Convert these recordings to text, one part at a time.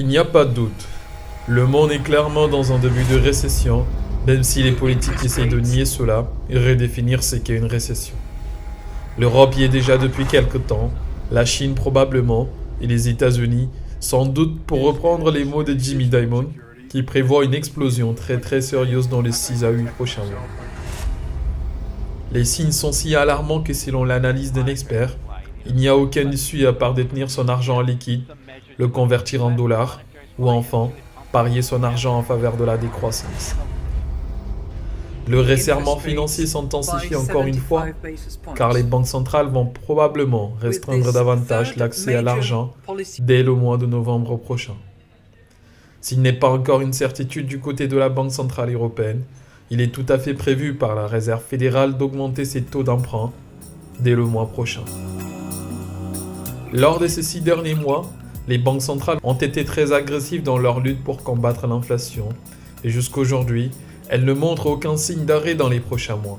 Il n'y a pas de doute. Le monde est clairement dans un début de récession, même si les politiques essaient de nier cela et redéfinir ce qu'est une récession. L'Europe y est déjà depuis quelque temps, la Chine probablement, et les États-Unis, sans doute pour reprendre les mots de Jimmy Dimon, qui prévoit une explosion très sérieuse dans les 6 à 8 prochains mois. Les signes sont si alarmants que selon l'analyse d'un expert, il n'y a aucune issue à part détenir son argent en liquide, le convertir en dollars, ou enfin, parier son argent en faveur de la décroissance. Le resserrement financier s'intensifie encore une fois, car les banques centrales vont probablement restreindre davantage l'accès à l'argent dès le mois de novembre prochain. S'il n'est pas encore une certitude du côté de la Banque centrale européenne, il est tout à fait prévu par la Réserve fédérale d'augmenter ses taux d'emprunt dès le mois prochain. Lors de ces 6 derniers mois, les banques centrales ont été très agressives dans leur lutte pour combattre l'inflation, et jusqu'aujourd'hui, elles ne montrent aucun signe d'arrêt dans les prochains mois.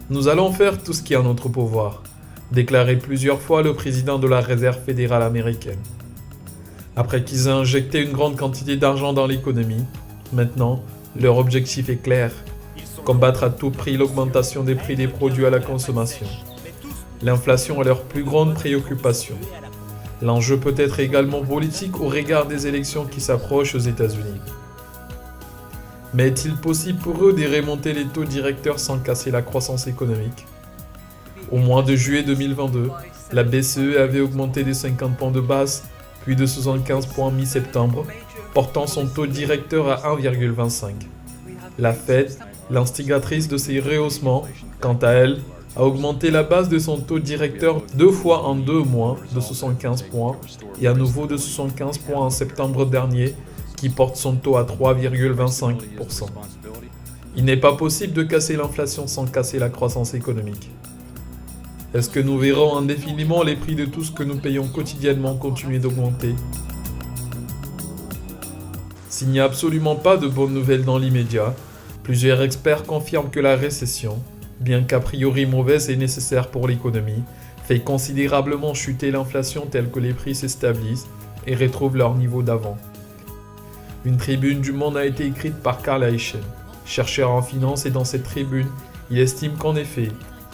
Nous allons faire tout ce qui est en notre pouvoir, déclarait plusieurs fois le président de la Réserve fédérale américaine. Après qu'ils aient injecté une grande quantité d'argent dans l'économie, maintenant, leur objectif est clair, combattre à tout prix l'augmentation des prix des produits à la consommation. L'inflation est leur plus grande préoccupation. L'enjeu peut être également politique au regard des élections qui s'approchent aux États-Unis. Mais est-il possible pour eux de remonter les taux directeurs sans casser la croissance économique ? Au mois de juillet 2022, la BCE avait augmenté de 50 points de base, puis de 75 points mi-septembre, portant son taux directeur à 1,25. La Fed, l'instigatrice de ces rehaussements, quant à elle, a augmenté la base de son taux directeur 2 fois en 2 mois de 75 points et à nouveau de 75 points en septembre dernier, qui porte son taux à 3,25%. Il n'est pas possible de casser l'inflation sans casser la croissance économique. Est-ce que nous verrons indéfiniment les prix de tout ce que nous payons quotidiennement continuer d'augmenter ? S'il n'y a absolument pas de bonnes nouvelles dans l'immédiat, plusieurs experts confirment que la récession, bien qu'a priori mauvaise et nécessaire pour l'économie, fait considérablement chuter l'inflation telle que les prix se stabilisent et retrouvent leur niveau d'avant. Une tribune du Monde a été écrite par Carl Icahn, chercheur en finance, et dans cette tribune, il estime qu'en effet,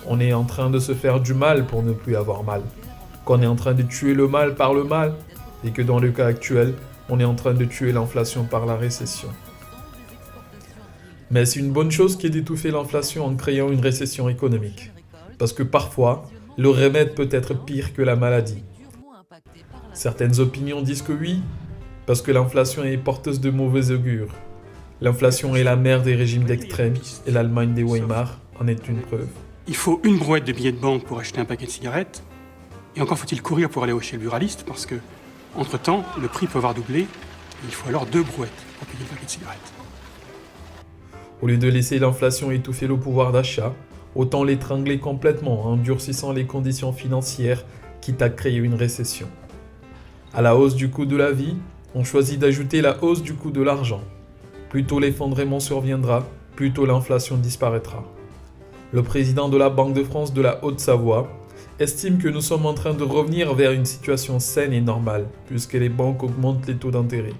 on est en train de se faire du mal pour ne plus avoir mal, qu'on est en train de tuer le mal par le mal, et que dans le cas actuel, on est en train de tuer l'inflation par la récession. Mais c'est une bonne chose qui est d'étouffer l'inflation en créant une récession économique, parce que parfois, le remède peut être pire que la maladie. Certaines opinions disent que oui, parce que l'inflation est porteuse de mauvais augure. L'inflation est la mère des régimes d'extrême, et l'Allemagne des Weimar en est une preuve. Il faut une brouette de billets de banque pour acheter un paquet de cigarettes, et encore faut-il courir pour aller chez le buraliste, parce que, entre-temps, le prix peut avoir doublé, et il faut alors 2 brouettes pour payer le paquet de cigarettes. Au lieu de laisser l'inflation étouffer le pouvoir d'achat, autant l'étrangler complètement en durcissant les conditions financières, quitte à créer une récession. À la hausse du coût de la vie, on choisit d'ajouter la hausse du coût de l'argent. Plus tôt l'effondrement surviendra, plus tôt l'inflation disparaîtra. Le président de la Banque de France de la Haute-Savoie estime que nous sommes en train de revenir vers une situation saine et normale, puisque les banques augmentent les taux d'intérêt.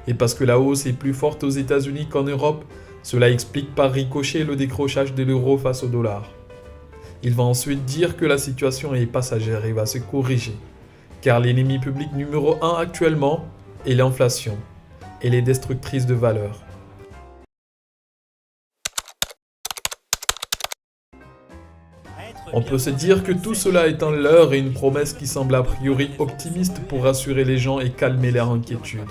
Et parce que la hausse est plus forte aux États-Unis qu'en Europe, cela explique par ricochet le décrochage de l'euro face au dollar. Il va ensuite dire que la situation est passagère et va se corriger, car l'ennemi public numéro 1 actuellement est l'inflation. Elle est destructrice de valeur. On peut se dire que tout cela est un leurre et une promesse qui semble a priori optimiste pour rassurer les gens et calmer leur inquiétude.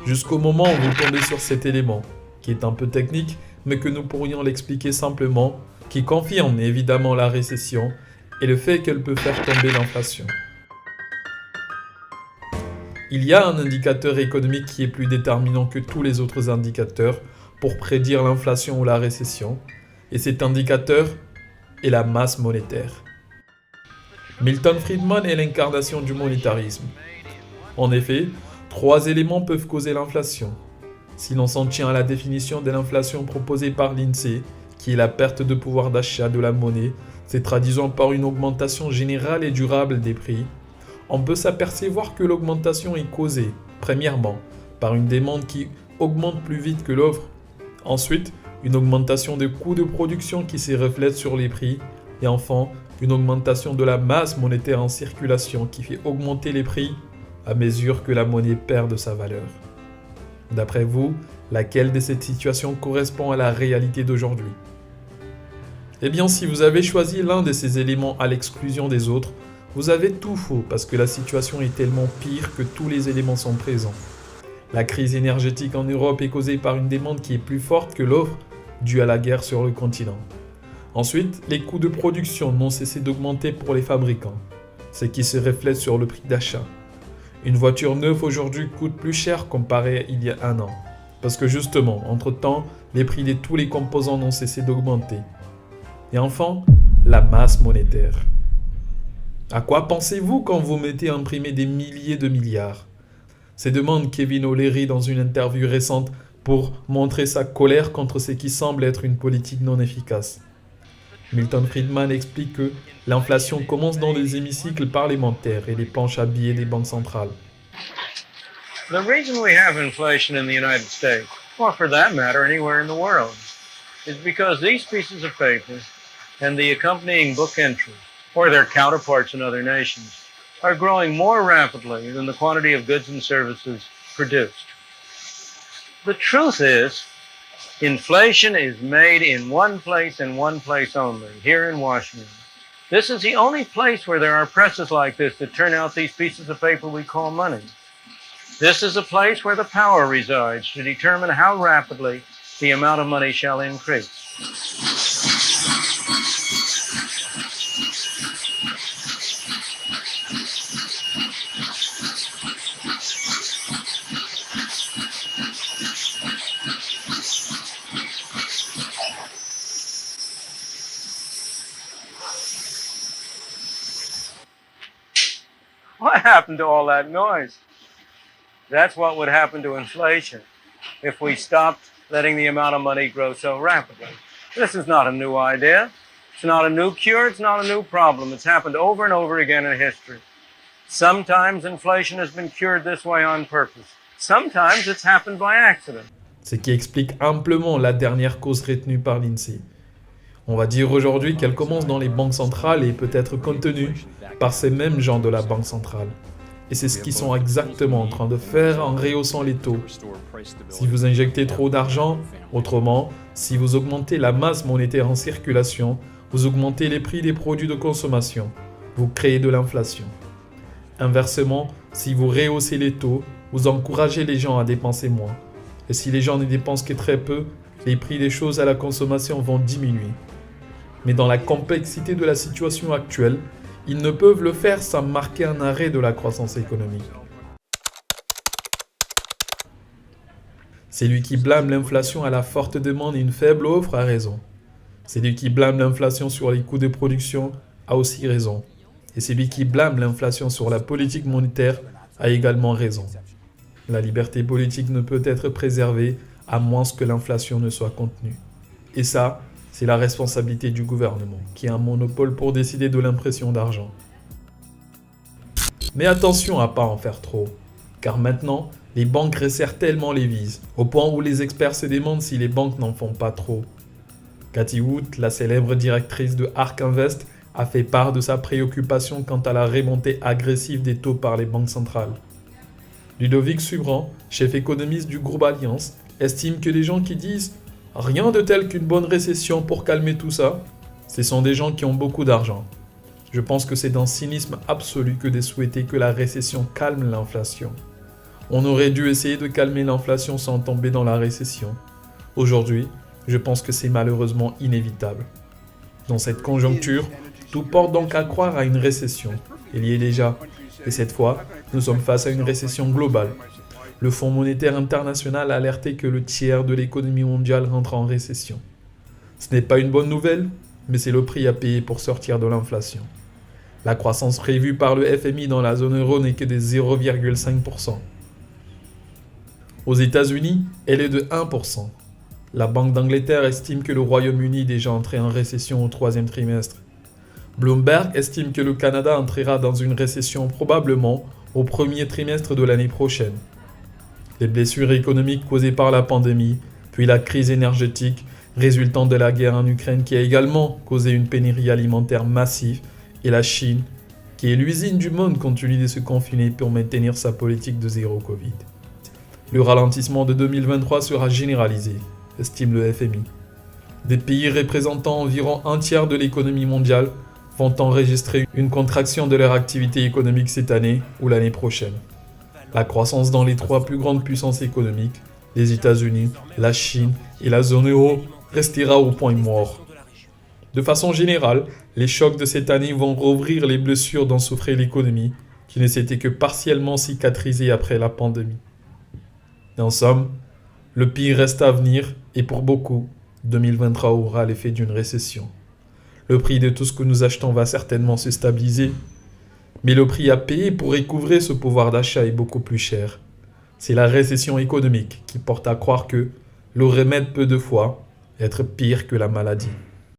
Jusqu'au moment où vous tombez sur cet élément, qui est un peu technique, mais que nous pourrions l'expliquer simplement, qui confirme évidemment la récession et le fait qu'elle peut faire tomber l'inflation. Il y a un indicateur économique qui est plus déterminant que tous les autres indicateurs pour prédire l'inflation ou la récession, et cet indicateur est la masse monétaire. Milton Friedman est l'incarnation du monétarisme. En effet, 3 éléments peuvent causer l'inflation. Si l'on s'en tient à la définition de l'inflation proposée par l'INSEE, qui est la perte de pouvoir d'achat de la monnaie, se traduisant par une augmentation générale et durable des prix, on peut s'apercevoir que l'augmentation est causée Premièrement, par une demande qui augmente plus vite que l'offre. Ensuite, une augmentation des coûts de production qui se reflète sur les prix. Et enfin, une augmentation de la masse monétaire en circulation qui fait augmenter les prix à mesure que la monnaie perd de sa valeur. D'après vous, laquelle de ces situations correspond à la réalité d'aujourd'hui? Eh bien, si vous avez choisi l'un de ces éléments à l'exclusion des autres, vous avez tout faux parce que la situation est tellement pire que tous les éléments sont présents. La crise énergétique en Europe est causée par une demande qui est plus forte que l'offre due à la guerre sur le continent. Ensuite, les coûts de production n'ont cessé d'augmenter pour les fabricants, ce qui se reflète sur le prix d'achat. Une voiture neuve aujourd'hui coûte plus cher comparé à il y a un an, parce que justement, entre-temps, les prix de tous les composants n'ont cessé d'augmenter. Et enfin, la masse monétaire. À quoi pensez-vous quand vous mettez à imprimer des milliers de milliards? Se demande Kevin O'Leary dans une interview récente pour montrer sa colère contre ce qui semble être une politique non efficace. Milton Friedman explique que l'inflation commence dans les hémicycles parlementaires et les planches à billets des banques centrales. The reason we have inflation in the United States, or for that matter anywhere in the world, is because these pieces of paper and the accompanying book entries, or their counterparts in other nations, are growing more rapidly than the quantity of goods and services produced. The truth is, inflation is made in one place and one place only, here in Washington. This is the only place where there are presses like this that turn out these pieces of paper we call money. This is a place where the power resides to determine how rapidly the amount of money shall increase. What happened to all that noise? That's what would happen to inflation if we stopped letting the amount of money grow so rapidly. This is not a new idea. It's not a new cure. It's not a new problem. It's happened over and over again in history. Sometimes inflation has been cured this way on purpose. Sometimes it's happened by accident. Ce qui explique amplement la dernière cause retenue par l'INSEE. On va dire aujourd'hui qu'elle commence dans les banques centrales et peut être contenue par ces mêmes gens de la banque centrale. Et c'est ce qu'ils sont exactement en train de faire en rehaussant les taux. Si vous injectez trop d'argent, autrement, si vous augmentez la masse monétaire en circulation, vous augmentez les prix des produits de consommation, vous créez de l'inflation. Inversement, si vous rehaussez les taux, vous encouragez les gens à dépenser moins. Et si les gens ne dépensent que très peu, les prix des choses à la consommation vont diminuer. Mais dans la complexité de la situation actuelle, ils ne peuvent le faire sans marquer un arrêt de la croissance économique. Celui qui blâme l'inflation à la forte demande et une faible offre a raison. Celui qui blâme l'inflation sur les coûts de production a aussi raison. Et celui qui blâme l'inflation sur la politique monétaire a également raison. La liberté politique ne peut être préservée à moins que l'inflation ne soit contenue. Et ça, c'est la responsabilité du gouvernement, qui a un monopole pour décider de l'impression d'argent. Mais attention à ne pas en faire trop, car maintenant, les banques resserrent tellement les vis, au point où les experts se demandent si les banques n'en font pas trop. Cathy Wood, la célèbre directrice de ARK Invest, a fait part de sa préoccupation quant à la remontée agressive des taux par les banques centrales. Ludovic Subran, chef économiste du groupe Allianz, estime que les gens qui disent « rien de tel qu'une bonne récession pour calmer tout ça », ce sont des gens qui ont beaucoup d'argent. Je pense que c'est d'un cynisme absolu que de souhaiter que la récession calme l'inflation. On aurait dû essayer de calmer l'inflation sans tomber dans la récession. Aujourd'hui, je pense que c'est malheureusement inévitable. Dans cette conjoncture, tout porte donc à croire à une récession. Il y est déjà. Et cette fois, nous sommes face à une récession globale. Le Fonds monétaire international a alerté que le tiers de l'économie mondiale rentre en récession. Ce n'est pas une bonne nouvelle, mais c'est le prix à payer pour sortir de l'inflation. La croissance prévue par le FMI dans la zone euro n'est que de 0,5%. Aux États-Unis, elle est de 1%. La Banque d'Angleterre estime que le Royaume-Uni est déjà entré en récession au troisième trimestre. Bloomberg estime que le Canada entrera dans une récession probablement au premier trimestre de l'année prochaine. Les blessures économiques causées par la pandémie, puis la crise énergétique résultant de la guerre en Ukraine qui a également causé une pénurie alimentaire massive, et la Chine, qui est l'usine du monde, continue de se confiner pour maintenir sa politique de zéro Covid. Le ralentissement de 2023 sera généralisé, estime le FMI. Des pays représentant environ un tiers de l'économie mondiale vont enregistrer une contraction de leur activité économique cette année ou l'année prochaine. La croissance dans les 3 plus grandes puissances économiques, les États-Unis, la Chine et la zone euro, restera au point mort. De façon générale, les chocs de cette année vont rouvrir les blessures dont souffrait l'économie, qui ne s'était que partiellement cicatrisée après la pandémie. En somme, le pire reste à venir et pour beaucoup, 2023 aura l'effet d'une récession. Le prix de tout ce que nous achetons va certainement se stabiliser, mais le prix à payer pour recouvrer ce pouvoir d'achat est beaucoup plus cher. C'est la récession économique qui porte à croire que le remède peut de fois être pire que la maladie.